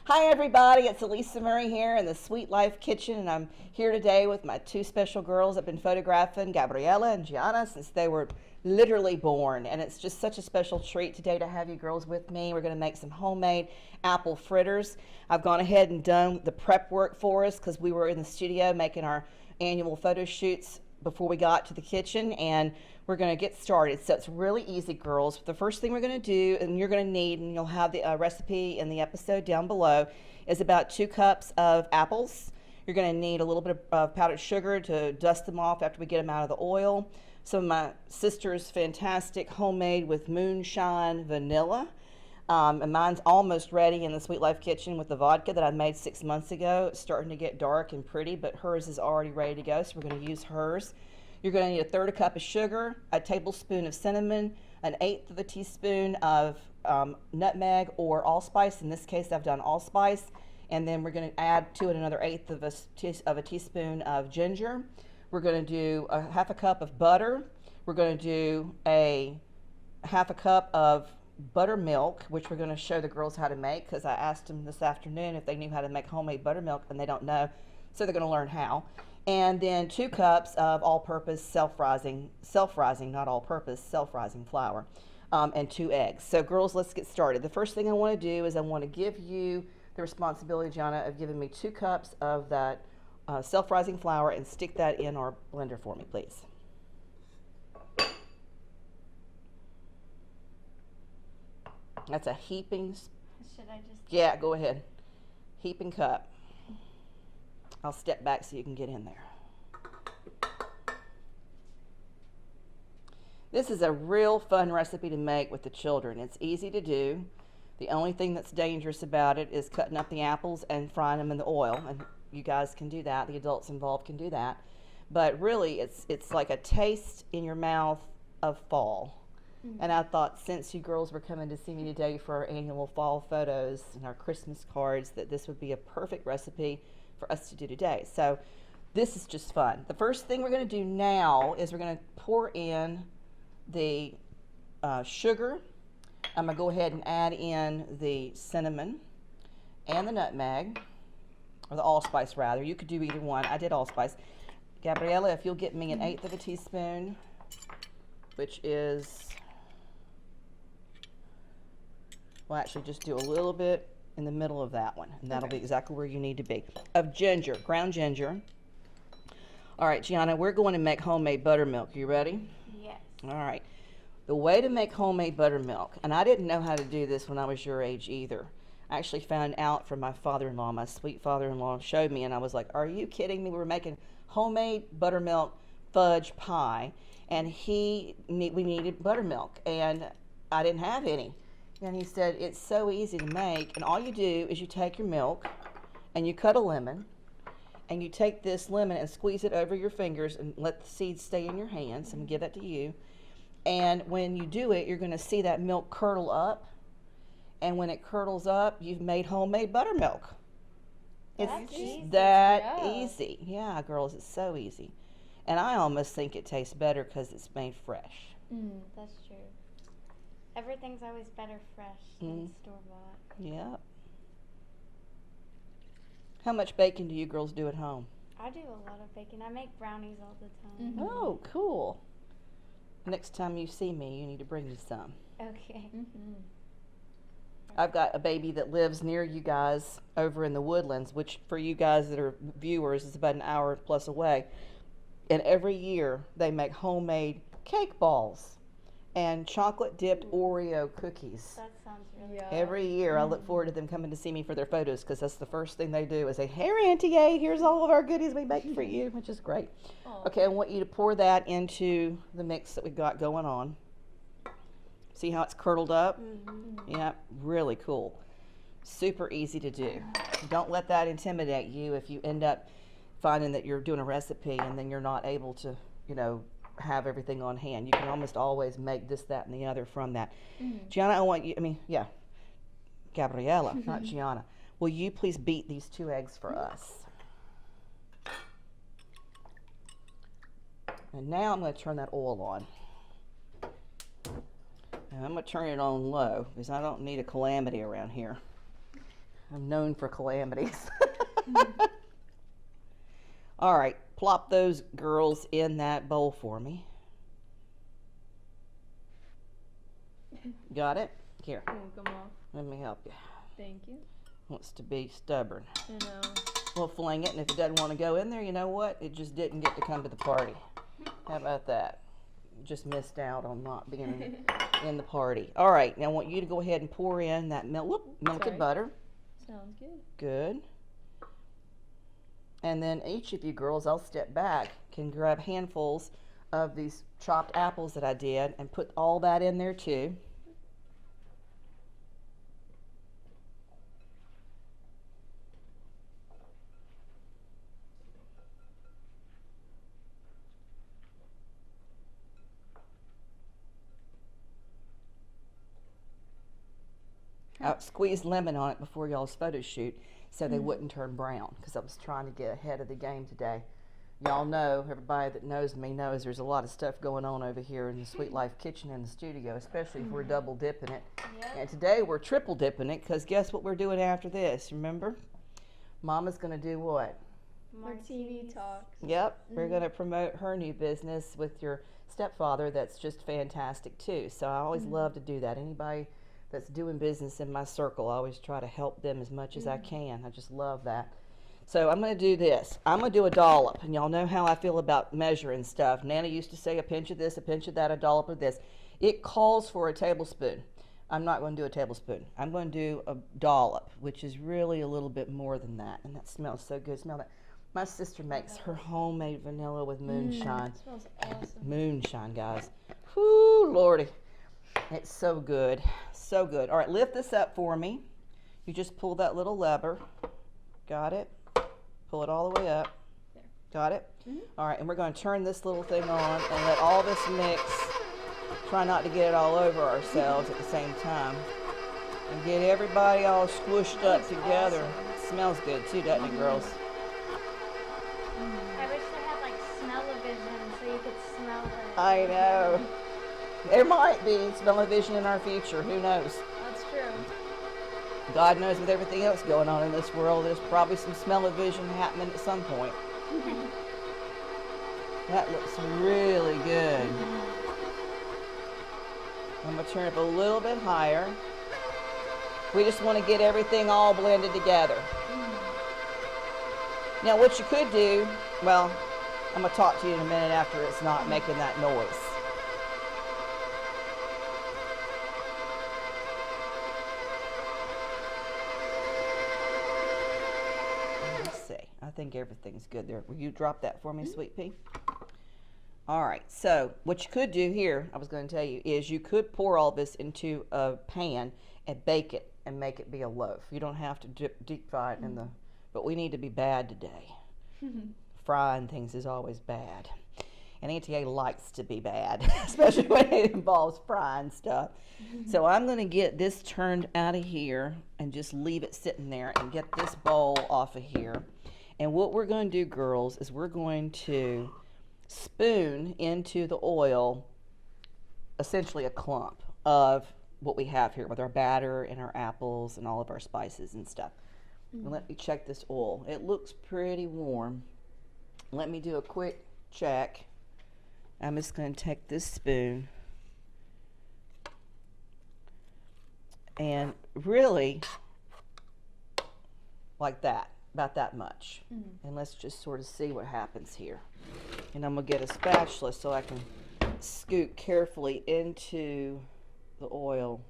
Hi everybody, it's Elisa Murray here in the Sweet Life Kitchen, and I'm here today with my two special girls. I've been photographing Gabriella and Gianna since they were literally born, and it's just such a special treat today to have you girls with me. We're going to make some homemade apple fritters. I've gone ahead and done the prep work for us because we were in the studio making our annual photo shoots before we got to the kitchen, and we're going to get started. So it's really easy, girls. The first thing we're going to do, and you're going to need, and you'll have the recipe in the episode down below, is about 2 cups of apples. You're going to need a little bit of powdered sugar to dust them off after we get them out of the oil. Some of my sister's fantastic homemade with moonshine vanilla. And mine's almost ready in the Sweet Life Kitchen with the vodka that I made 6 months ago. It's starting to get dark and pretty, but hers is already ready to go, so we're going to use hers. You're going to need a 1/3 cup of sugar, a tablespoon of cinnamon, an 1/8 teaspoon of nutmeg or allspice. In this case, I've done allspice. And then we're going to add to it another 1/8 of a teaspoon of ginger. We're going to do a 1/2 cup of butter. We're going to do a 1/2 cup of buttermilk, which we're going to show the girls how to make, because I asked them this afternoon if they knew how to make homemade buttermilk, and they don't know, so they're going to learn how. And then 2 cups of all-purpose self-rising, not all-purpose, self-rising flour, and 2 eggs. So girls, let's get started. The first thing I want to do is I want to give you the responsibility, Gianna, of giving me 2 cups of that self-rising flour, and stick that in our blender for me, please. That's a heaping. Should I just? Yeah, go ahead. Heaping cup. I'll step back so you can get in there. This is a real fun recipe to make with the children. It's easy to do. The only thing that's dangerous about it is cutting up the apples and frying them in the oil. And you guys can do that. The adults involved can do that. But really, it's like a taste in your mouth of fall. And I thought, since you girls were coming to see me today for our annual fall photos and our Christmas cards, that this would be a perfect recipe for us to do today. So this is just fun. The first thing we're going to do now is we're going to pour in the sugar. I'm going to go ahead and add in the cinnamon and the nutmeg, or the allspice rather. You could do either one. I did allspice. Gabriella, if you'll get me an 1/8 teaspoon, which is... Well, actually, just do a little bit in the middle of that one, and that'll be exactly where you need to be. Of ginger, ground ginger. All right, Gianna, we're going to make homemade buttermilk. You ready? Yes. All right. The way to make homemade buttermilk, and I didn't know how to do this when I was your age either. I actually found out from my father-in-law. My sweet father-in-law showed me, and I was like, are you kidding me? We were making homemade buttermilk fudge pie, and we needed buttermilk, and I didn't have any. And he said, it's so easy to make, and all you do is you take your milk and you cut a lemon, and you take this lemon and squeeze it over your fingers and let the seeds stay in your hands, and give that to you. And when you do it, you're going to see that milk curdle up, and when it curdles up, you've made homemade buttermilk. It's just that easy. Yeah, girls, it's so easy. And I almost think it tastes better because it's made fresh. That's true. Everything's always better fresh than store-bought. Yep. How much baking do you girls do at home? I do a lot of baking. I make brownies all the time. Oh, cool. Next time you see me, you need to bring me some. Okay. I've got a baby that lives near you guys over in the Woodlands, which for you guys that are viewers is about an hour plus away. And every year they make homemade cake balls and chocolate dipped Oreo cookies. That sounds really good. Every year I look forward to them coming to see me for their photos, because that's the first thing they do is say, here, Auntie A, here's all of our goodies we make for you, which is great. Aww. Okay, I want you to pour that into the mix that we've got going on. See how it's curdled up? Yeah, really cool. Super easy to do. Don't let that intimidate you if you end up finding that you're doing a recipe and then you're not able to, have everything on hand. You can almost always make this, that, and the other from that. Gianna, Gabriella, not Gianna. Will you please beat these 2 eggs for us? And now I'm going to turn that oil on. And I'm going to turn it on low because I don't need a calamity around here. I'm known for calamities. All right, plop those girls in that bowl for me. Got it? Here, Won't come off. let me help you. Thank you. Wants to be stubborn. I know. We'll fling it, and if it doesn't want to go in there, you know what? It just didn't get to come to the party. How about that? Just missed out on not being in the party. All right, now I want you to go ahead and pour in that melted Sorry. butter. Sounds good. Good. And then each of you girls, I'll step back, can grab handfuls of these chopped apples that I did and put all that in there too. I squeezed lemon on it before y'all's photo shoot so they wouldn't turn brown because I was trying to get ahead of the game today. Y'all know, everybody that knows me knows there's a lot of stuff going on over here in the Sweet Life kitchen in the studio, especially if we're double dipping it. Yep. And today we're triple dipping it because guess what we're doing after this, remember? Mama's going to do what? More TV talks. Yep, we're going to promote her new business with your stepfather that's just fantastic too. So I always love to do that. Anybody that's doing business in my circle, I always try to help them as much as I can. I just love that. So I'm going to do this. I'm going to do a dollop, and y'all know how I feel about measuring stuff. Nana used to say a pinch of this, a pinch of that, a dollop of this. It calls for a tablespoon. I'm not going to do a tablespoon. I'm going to do a dollop, which is really a little bit more than that. And that smells so good. Smell that. My sister makes her homemade vanilla with moonshine. It smells awesome. Moonshine, guys. Whoo, Lordy. It's so good. So good. All right, lift this up for me. You just pull that little lever. Got it? Pull it all the way up. There. Got it? All right, and we're going to turn this little thing on and let all this mix. Try not to get it all over ourselves at the same time. And get everybody all squished up together. awesome. Smells good too, doesn't it, girls? I wish they had like smell-o-vision so you could smell it. I know. There might be smell-o-vision in our future. Who knows? That's true. God knows with everything else going on in this world, there's probably some smell-o-vision happening at some point. That looks really good. I'm going to turn it up a little bit higher. We just want to get everything all blended together. Now what you could do, well, I'm going to talk to you in a minute after it's not making that noise. Let's see. I think everything's good there. Will you drop that for me, Sweet Pea? All right. So what you could do here, I was going to tell you, is you could pour all this into a pan and bake it and make it be a loaf. You don't have to deep fry it in the, but we need to be bad today. Frying things is always bad. And Auntie A likes to be bad, especially when it involves frying stuff. So I'm going to get this turned out of here and just leave it sitting there and get this bowl off of here. And what we're going to do, girls, is we're going to spoon into the oil essentially a clump of what we have here with our batter and our apples and all of our spices and stuff. And let me check this oil. It looks pretty warm. Let me do a quick check. I'm just going to take this spoon and really like that, about that much. And let's just sort of see what happens here. And I'm going to get a spatula so I can scoop carefully into the oil.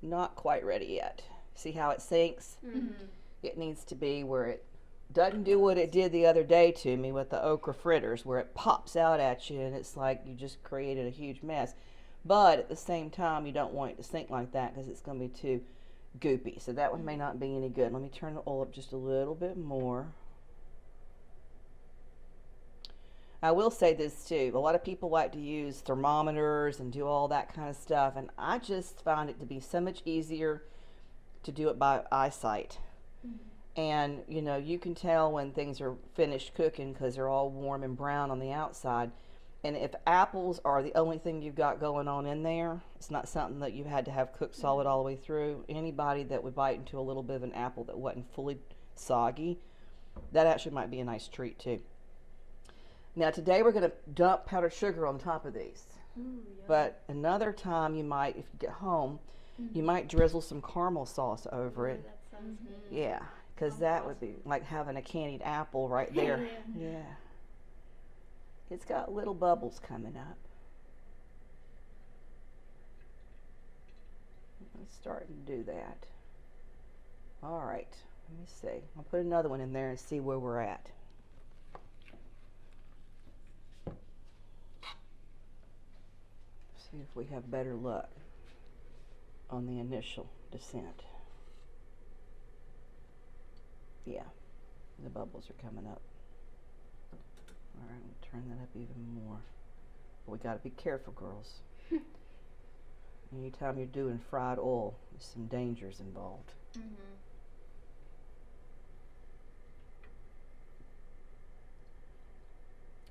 Not quite ready yet. See how it sinks? It needs to be where it doesn't do what it did the other day to me with the okra fritters, where it pops out at you and it's like you just created a huge mess. But at the same time, you don't want it to sink like that because it's going to be too goopy. So that one may not be any good. Let me turn the oil up just a little bit more. I will say this too. A lot of people like to use thermometers and do all that kind of stuff, and I just find it to be so much easier to do it by eyesight. And you know, you can tell when things are finished cooking because they're all warm and brown on the outside. And if apples are the only thing you've got going on in there, it's not something that you had to have cooked solid all the way through. Anybody that would bite into a little bit of an apple that wasn't fully soggy, that actually might be a nice treat too. Now today we're going to dump powdered sugar on top of these. Ooh, But another time you might, if you get home, you might drizzle some caramel sauce over it. That sounds good. Yeah, because that would be like having a candied apple right there. Yeah. It's got little bubbles coming up. It's starting to do that. All right, let me see. I'll put another one in there and see where we're at. See if we have better luck on the initial descent. Yeah, the bubbles are coming up. All right, we'll turn that up even more. But we got to be careful, girls. Anytime you're doing fried oil, there's some dangers involved.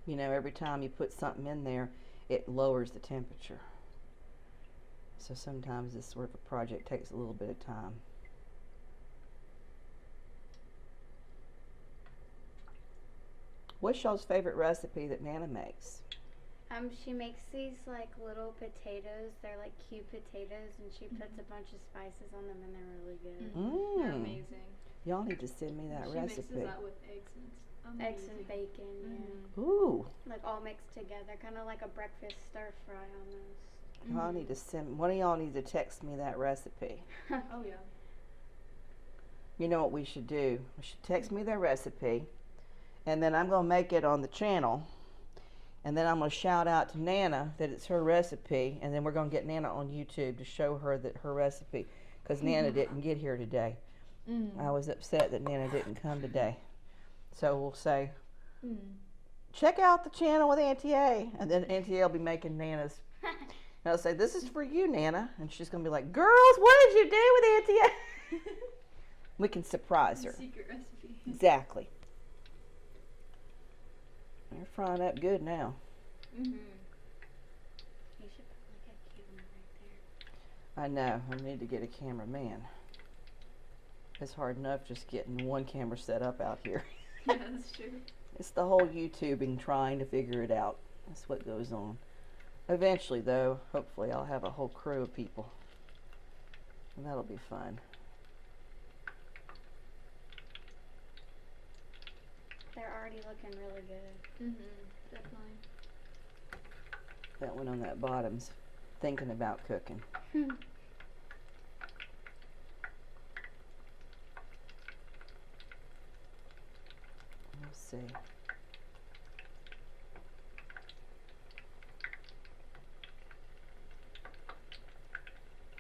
You know, every time you put something in there, it lowers the temperature. So sometimes this sort of a project takes a little bit of time. What's y'all's favorite recipe that Nana makes? She makes these like little potatoes. They're like cute potatoes, and she puts a bunch of spices on them, and they're really good. They're amazing. Y'all need to send me that She recipe. mixes that with eggs and Eggs and bacon, yeah. Ooh, Like all mixed together, kind of like a breakfast stir fry almost. y'all need to send. One of y'all need to text me that recipe. Oh yeah. You know what we should do? We should text me that recipe, and then I'm gonna make it on the channel, and then I'm gonna shout out to Nana that it's her recipe, and then we're gonna get Nana on YouTube to show her that her recipe, because Nana didn't get here today. I was upset that Nana didn't come today. So we'll say, check out the channel with Auntie A. And then Auntie A will be making Nana's. And I'll say, this is for you, Nana. And she's going to be like, girls, what did you do with Auntie A? We can surprise her. Secret recipe. Exactly. They're frying up good now. You should put like a camera right there. I know. I need to get a cameraman. It's hard enough just getting one camera set up out here. Yeah, that's true. It's the whole YouTubing trying to figure it out. That's what goes on. Eventually, though, hopefully I'll have a whole crew of people. And that'll be fun. They're already looking really good. Definitely. That one on that bottom's thinking about cooking. Let's see.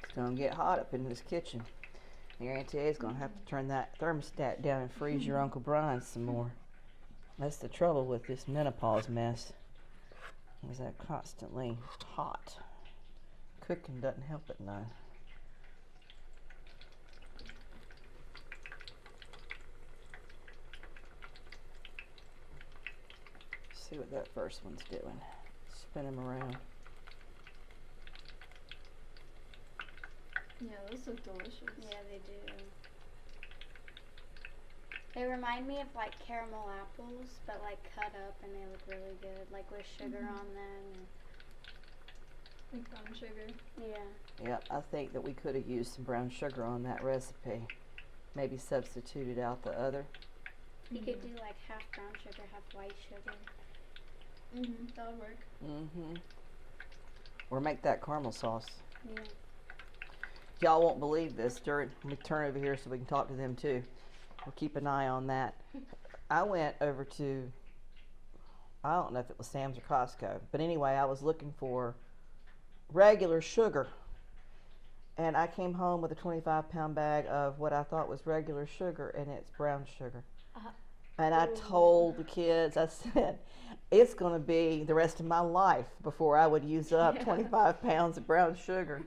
It's gonna get hot up in this kitchen. Your Auntie A's gonna have to turn that thermostat down and freeze your Uncle Brian some more. That's the trouble with this menopause mess. Is that constantly hot. Cooking doesn't help it none. See what that first one's doing. Spin them around. Yeah, those look delicious. Yeah, they do. They remind me of like caramel apples, but like cut up, and they look really good, like with sugar on them. Like brown sugar. Yeah. Yep, I think that we could have used some brown sugar on that recipe. Maybe substituted out the other. You could do like half brown sugar, half white sugar. That would work. Or make that caramel sauce. Yeah. Y'all won't believe this. Let me turn over here so we can talk to them too. We'll keep an eye on that. I went over to, I don't know if it was Sam's or Costco, but anyway, I was looking for regular sugar. And I came home with a 25-pound bag of what I thought was regular sugar, and it's brown sugar. And I told the kids, I said, it's going to be the rest of my life before I would use up 25 pounds of brown sugar.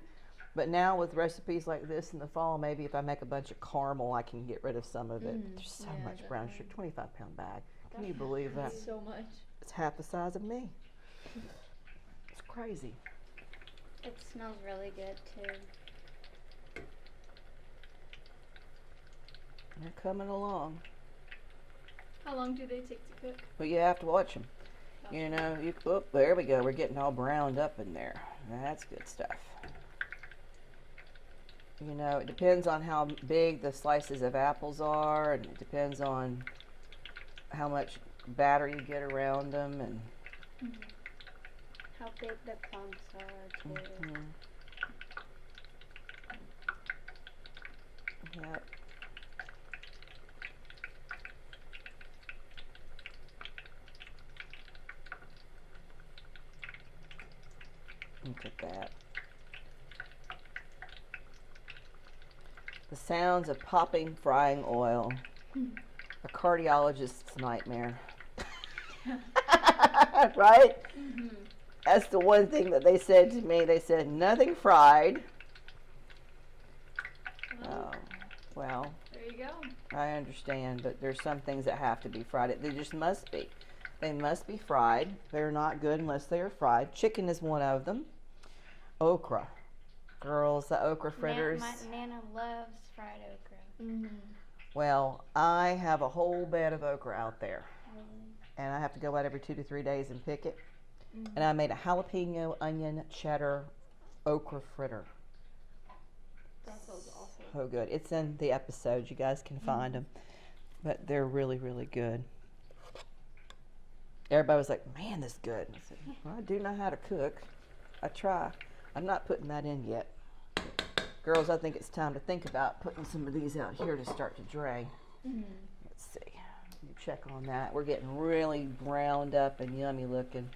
But now with recipes like this in the fall, maybe if I make a bunch of caramel, I can get rid of some of it. There's so much brown sugar, 25-pound bag. Can you believe that? So much. It's half the size of me. It's crazy. It smells really good too. They're coming along. How long do they take to cook? But you have to watch them. Gotcha. You know, there we go. We're getting all browned up in there. That's good stuff. You know, it depends on how big the slices of apples are, and it depends on how much batter you get around them, and How big the clumps are too. Yep. Look at that. The sounds of popping frying oil. A cardiologist's nightmare. Right? That's the one thing that they said to me. They said, nothing fried. Oh, well, There you go. I understand, but there's some things that have to be fried. They just must be. They must be fried. They're not good unless they are fried. Chicken is one of them. Okra. Girls, the okra fritters. My Nana loves fried okra. Well, I have a whole bed of okra out there. And I have to go out every 2 to 3 days and pick it. And I made a jalapeno, onion, cheddar, okra fritter. That sounds awesome. So good. It's in the episodes. You guys can find them. But they're really, really good. Everybody was like, man, this is good. I said, well, I do know how to cook. I try. I'm not putting that in yet. Girls, I think it's time to think about putting some of these out here to start to drain. Let's see. You check on that. We're getting really browned up and yummy looking.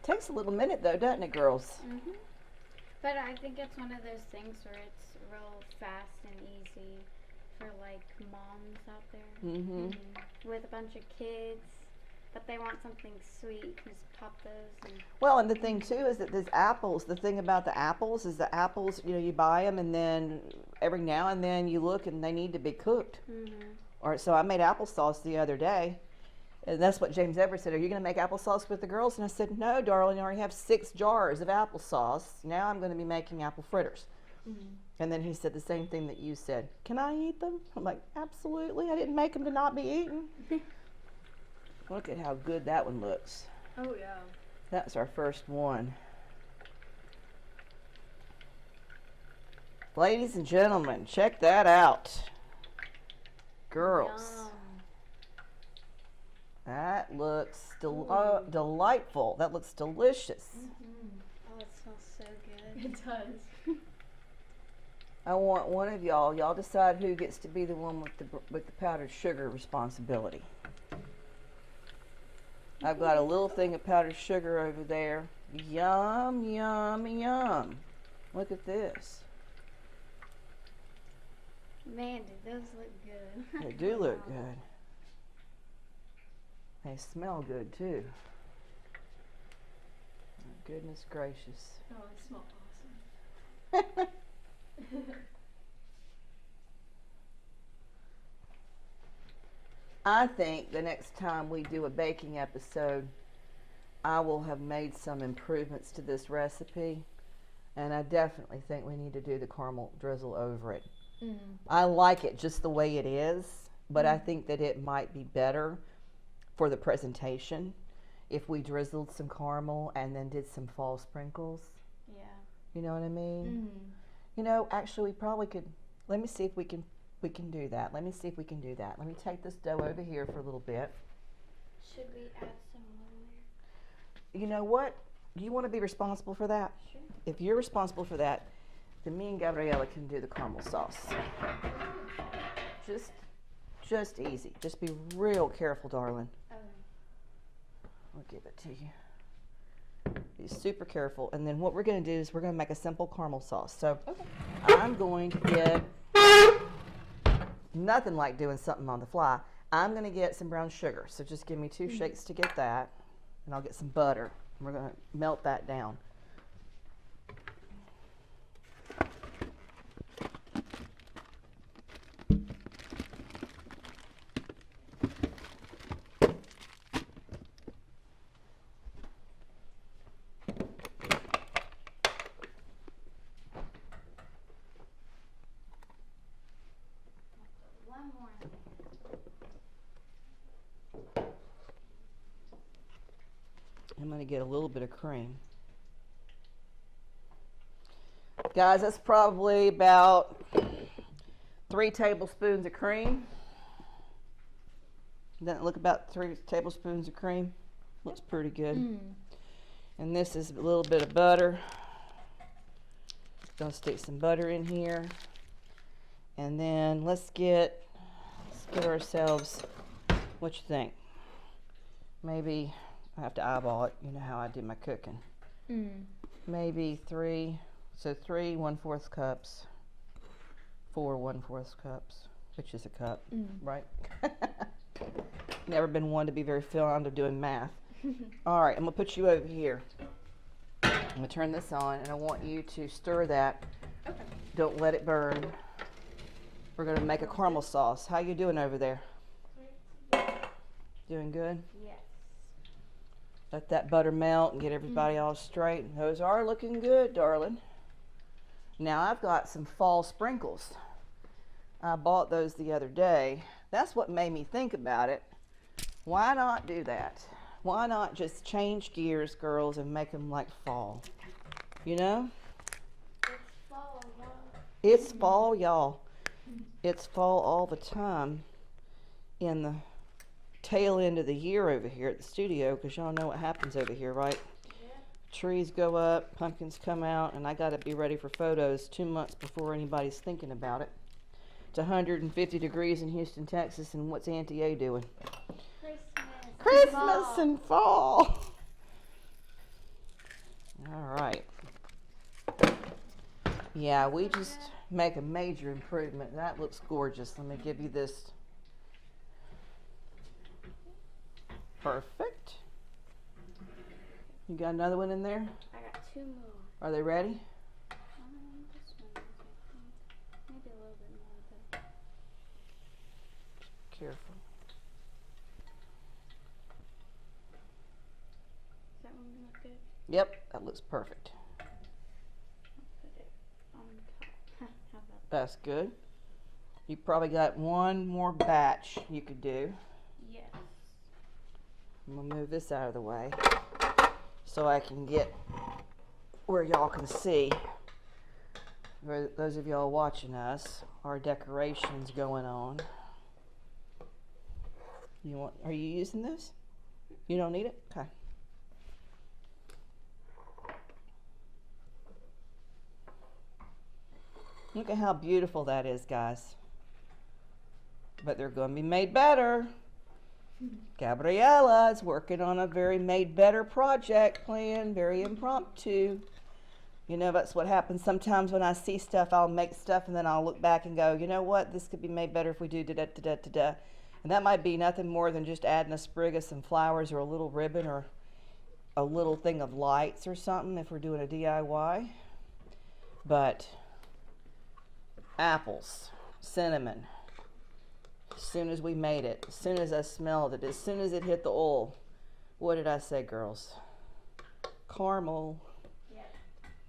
Takes a little minute though, doesn't it, girls? But I think it's one of those things where it's real fast and easy for like moms out there with a bunch of kids, but they want something sweet. Just pop those. And Well, and the thing too is that these apples, the thing about the apples is the apples, you know, you buy them and then every now and then you look and they need to be cooked. Or so I made applesauce the other day. And that's what James Everett said, are you going to make applesauce with the girls? And I said, no, darling, I already have 6 jars of applesauce. Now I'm going to be making apple fritters. And then he said the same thing that you said. Can I eat them? I'm like, absolutely. I didn't make them to not be eaten. Look at how good that one looks. Oh, yeah. That's our first one. Ladies and gentlemen, check that out. Girls. Yum. That looks delightful. That looks delicious. Oh, it smells so good. It does. I want one of y'all decide who gets to be the one with the powdered sugar responsibility. I've got a little thing of powdered sugar over there. Yum, yum, yum. Look at this. Man, do those look good. They do look good. They smell good too. Oh, goodness gracious. Oh, they smell awesome. I think the next time we do a baking episode, I will have made some improvements to this recipe, and I definitely think we need to do the caramel drizzle over it. I like it just the way it is, but I think that it might be better for the presentation if we drizzled some caramel and then did some fall sprinkles. Yeah. You know what I mean? You know, actually, we probably could. Let me see if we can do that. Let me see if we can do that. Let me take this dough over here for a little bit. Should we add some more? You know what? You want to be responsible for that? Sure. If you're responsible for that, then me and Gabriella can do the caramel sauce. Just easy. Just be real careful, darling. Okay. I'll give it to you. Be super careful. And then what we're going to do is we're going to make a simple caramel sauce. So I'm going to get, nothing like doing something on the fly. I'm going to get some brown sugar. So just give me 2 shakes to get that. And I'll get some butter. We're going to melt that down. going to get a little bit of cream. Guys, that's probably about 3 tablespoons of cream. Doesn't it look about 3 tablespoons of cream? Looks pretty good. And this is a little bit of butter. Gonna stick some butter in here. And then let's get ourselves, what you think? Maybe I have to eyeball it. You know how I do my cooking. Maybe 3, so 3 1/4 cups, 4 1/4 cups, which is a cup, right? Never been one to be very fond of doing math. All right, I'm gonna put you over here. I'm gonna turn this on, and I want you to stir that. Okay. Don't let it burn. We're gonna make a caramel sauce. How you doing over there? Doing good? Yes. Let that butter melt and get everybody all straight. Those are looking good, darling. Now I've got some fall sprinkles. I bought those the other day. That's what made me think about it. Why not do that? Why not just change gears, girls, and make them like fall? You know? It's fall, y'all. It's fall, y'all. It's fall all the time in the tail end of the year over here at the studio, because y'all know what happens over here, right? Yeah. Trees go up, pumpkins come out, and I got to be ready for photos 2 months before anybody's thinking about it. It's 150 degrees in Houston, Texas, and what's Auntie A doing? Christmas and fall. All right. Yeah, we just make a major improvement. That looks gorgeous. Let me give you this. Perfect. You got another one in there? I got 2 more. Are they ready? This one is, I think. Maybe a little bit more, but Careful. does that one look good? Yep, that looks perfect. I'll put it on top. How about That's good. You probably got one more batch you could do. Yes. I'm gonna move this out of the way so I can get where y'all can see. For those of y'all watching us, our decorations going on. Are you using this? You don't need it? Okay. Look at how beautiful that is, guys. But they're going to be made better. Gabriella is working on a very made better project plan, very impromptu. You know, that's what happens sometimes when I see stuff. I'll make stuff and then I'll look back and go, you know what, this could be made better if we do da-da-da-da-da. And that might be nothing more than just adding a sprig of some flowers or a little ribbon or a little thing of lights or something if we're doing a DIY. But apples, cinnamon, as soon as we made it, as soon as I smelled it, as soon as it hit the oil, what did I say, girls? Caramel. Yes.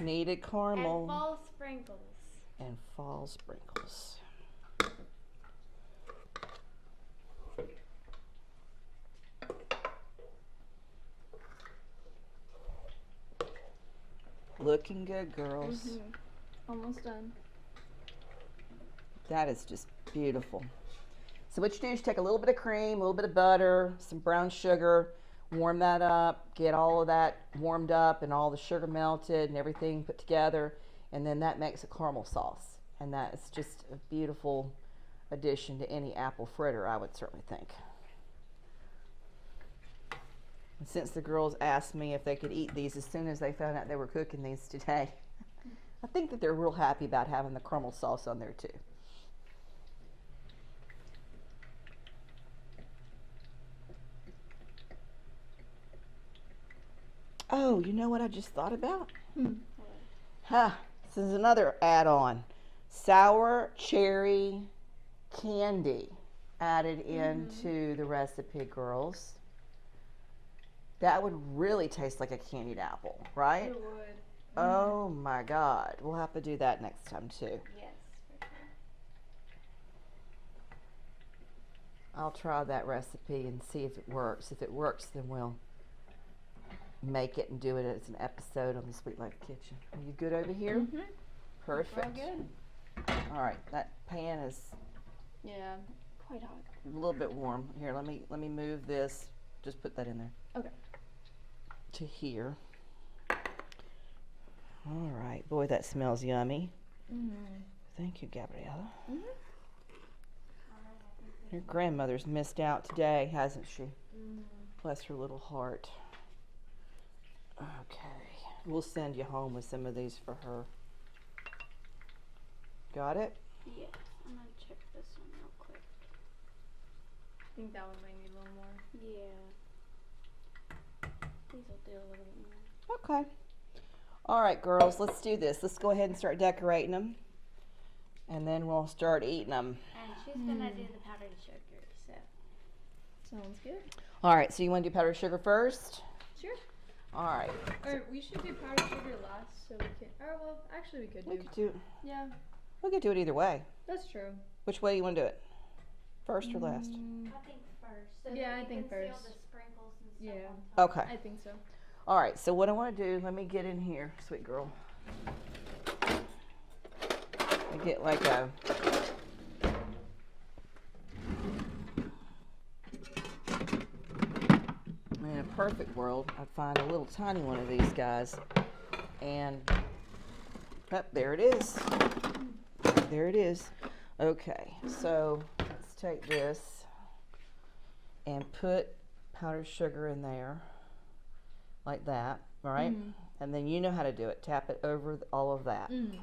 Needed caramel. And fall sprinkles. And fall sprinkles. Looking good, girls. Almost done. That is just beautiful. So what you do is you take a little bit of cream, a little bit of butter, some brown sugar, warm that up, get all of that warmed up and all the sugar melted and everything put together, and then that makes a caramel sauce. And that is just a beautiful addition to any apple fritter, I would certainly think. And since the girls asked me if they could eat these as soon as they found out they were cooking these today, I think that they're real happy about having the caramel sauce on there too. Oh, you know what I just thought about? This is another add-on. Sour cherry candy added into the recipe, girls. That would really taste like a candied apple, right? It would. Oh my God. We'll have to do that next time too. Yes, for sure. I'll try that recipe and see if it works. If it works, then we'll make it and do it as an episode on the Sweet Life Kitchen. Are you good over here? Mm-hmm. Perfect. All good. All right, that pan is Yeah, quite hot. a little bit warm. Here, let me move this. Just put that in there. Okay. To here. All right, boy, that smells yummy. Mm-hmm. Thank you, Gabriella. Mm-hmm. Your grandmother's missed out today, hasn't she? Bless her little heart. Okay, we'll send you home with some of these for her. Got it? Yeah. I'm gonna check this one real quick. I think that one might need a little more. Yeah. These will do a little bit more. Okay. All right, girls, let's do this. Let's go ahead and start decorating them, and then we'll start eating them. And she's gonna do the powdered sugar, so. Sounds good. All right, so you want to do powdered sugar first? Sure. All right. Or we should do powdered sugar last, so we can. Or well, actually we could do. We could do. Yeah, We could do it either way. that's true. Which way do you want to do it? First or last? I think first. So Yeah, that I you think can see all first. the sprinkles and stuff Yeah. on top. Okay. I think so. All right. So what I want to do? Let me get in here, sweet girl. I get like a. In a perfect world, I'd find a little tiny one of these guys, and there it is. There it is. Okay, so let's take this and put powdered sugar in there, like that, all right? Mhm. And then you know how to do it. Tap it over all of that. Mm.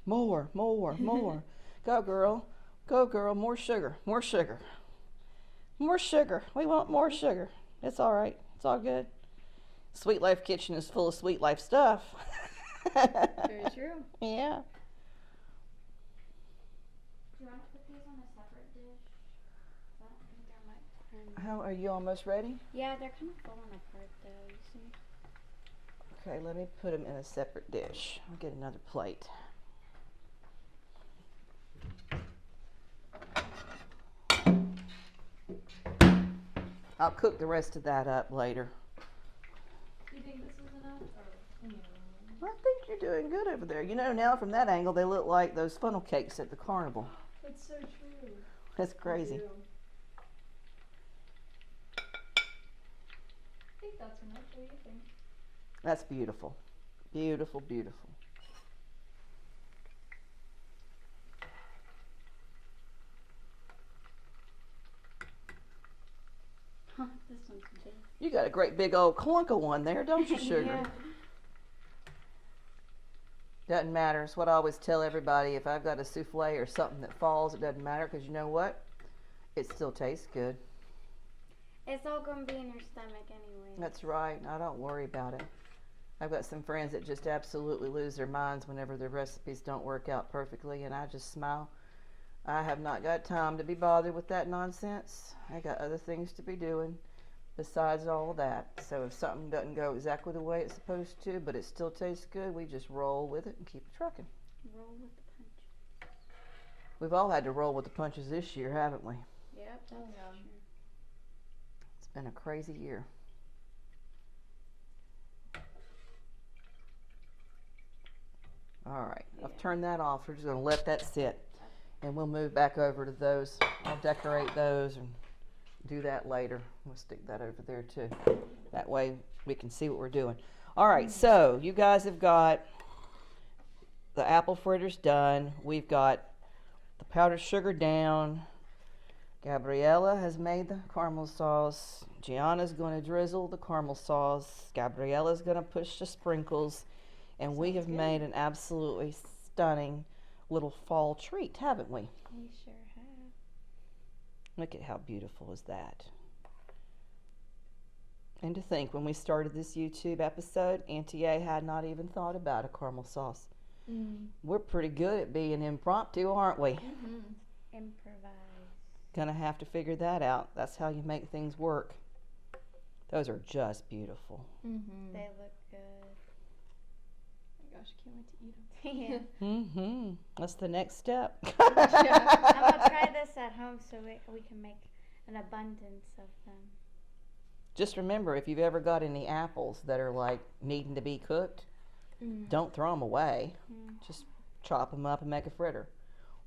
More, more, more. Go, girl. Go, girl. More sugar. More sugar. More sugar. We want more sugar. It's all right. It's all good. Sweet Life Kitchen is full of Sweet Life stuff. Very true. Yeah. Do you want to put these on a separate dish? I don't think I might. How are you almost ready? Yeah, they're kind of falling apart though, you see. Okay, let me put them in a separate dish. I'll get another plate. I'll cook the rest of that up later. You think this is enough? Or, I think you're doing good over there. You know, now from that angle, they look like those funnel cakes at the carnival. That's so true. That's crazy. I think that's enough. What do you think? That's beautiful. Beautiful, beautiful. This one's big. You got a great big old clunk of one there, don't you, sugar? Yeah. Doesn't matter. It's what I always tell everybody. If I've got a souffle or something that falls, it doesn't matter because you know what? It still tastes good. It's all gonna be in your stomach anyway. That's right. I don't worry about it. I've got some friends that just absolutely lose their minds whenever their recipes don't work out perfectly, and I just smile. I have not got time to be bothered with that nonsense. I got other things to be doing besides all of that. So if something doesn't go exactly the way it's supposed to, but it still tastes good, we just roll with it and keep it trucking. Roll with the punch. We've all had to roll with the punches this year, haven't we? Yep, that's yeah. true. It's been a crazy year. All right, I've turned that off. We're just going to let that sit, and we'll move back over to those. I'll decorate those and do that later. We'll stick that over there too. That way we can see what we're doing. All right, so you guys have got the apple fritters done. We've got the powdered sugar down. Gabriella has made the caramel sauce. Gianna's going to drizzle the caramel sauce. Gabriella's going to push the sprinkles. And we have made an absolutely stunning little fall treat, haven't we? We sure have. Look at how beautiful is that. And to think, when we started this YouTube episode, Auntie A had not even thought about a caramel sauce. Mm. We're pretty good at being impromptu, aren't we? Mm-hmm. Improvise. Gonna have to figure that out. That's how you make things work. Those are just beautiful. Mm-hmm. They look good. Oh my gosh, I can't wait to eat them. Yeah. Mm-hmm. That's the next step. I'm gonna try this at home so we can make an abundance of them. Just remember, if you've ever got any apples that are like needing to be cooked, don't throw them away. Just chop them up and make a fritter.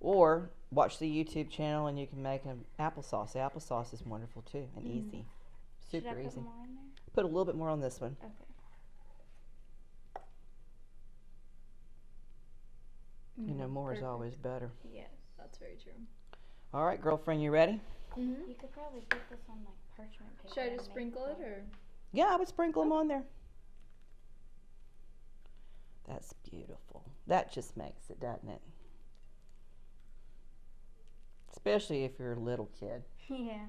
Or watch the YouTube channel and you can make an applesauce. The applesauce is wonderful too and easy. Should I Super put easy. more in there? Put a little bit more on this one. Okay. You know, more is Perfect. always better. Yes. That's very true. All right, girlfriend, you ready? You could probably put this on like parchment paper. Should I and just make sprinkle it or? Yeah, I would sprinkle them on there. That's beautiful. That just makes it, doesn't it? Especially if you're a little kid. Yeah.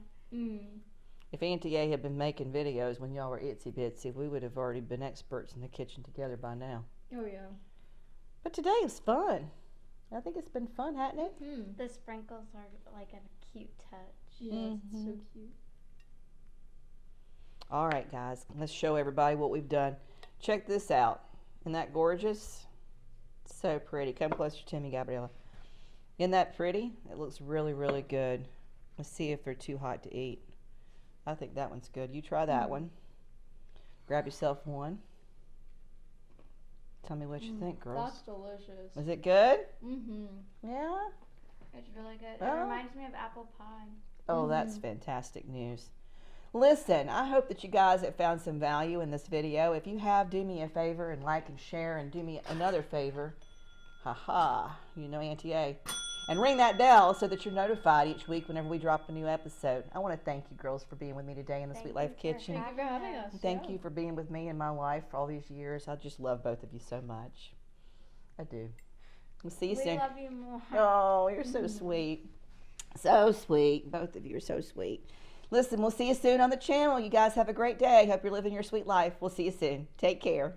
If Auntie A had been making videos when y'all were itsy bitsy, we would have already been experts in the kitchen together by now. Oh yeah. But today was fun. I think it's been fun, hasn't it? The sprinkles are like a cute touch. Yes, it's so cute. All right, guys, let's show everybody what we've done. Check this out. Isn't that gorgeous? So pretty. Come closer to me, Gabriella. Isn't that pretty? It looks really, really good. Let's see if they're too hot to eat. I think that one's good. You try that one. Grab yourself one. Tell me what you think, girls. That's delicious. Is it good? Mm-hmm. Yeah? It's really good. Oh. It reminds me of apple pie. Oh, that's fantastic news. Listen, I hope that you guys have found some value in this video. If you have, do me a favor and like and share, and do me another favor. You know Auntie A. And ring that bell so that you're notified each week whenever we drop a new episode. I want to thank you girls for being with me today in the Sweet Life Kitchen. Thank you for having us. Thank you for being with me in my life for all these years. I just love both of you so much. I do. We'll see you We soon. love you more. Oh, you're so sweet. So sweet. Both of you are so sweet. Listen, we'll see you soon on the channel. You guys have a great day. Hope you're living your sweet life. We'll see you soon. Take care.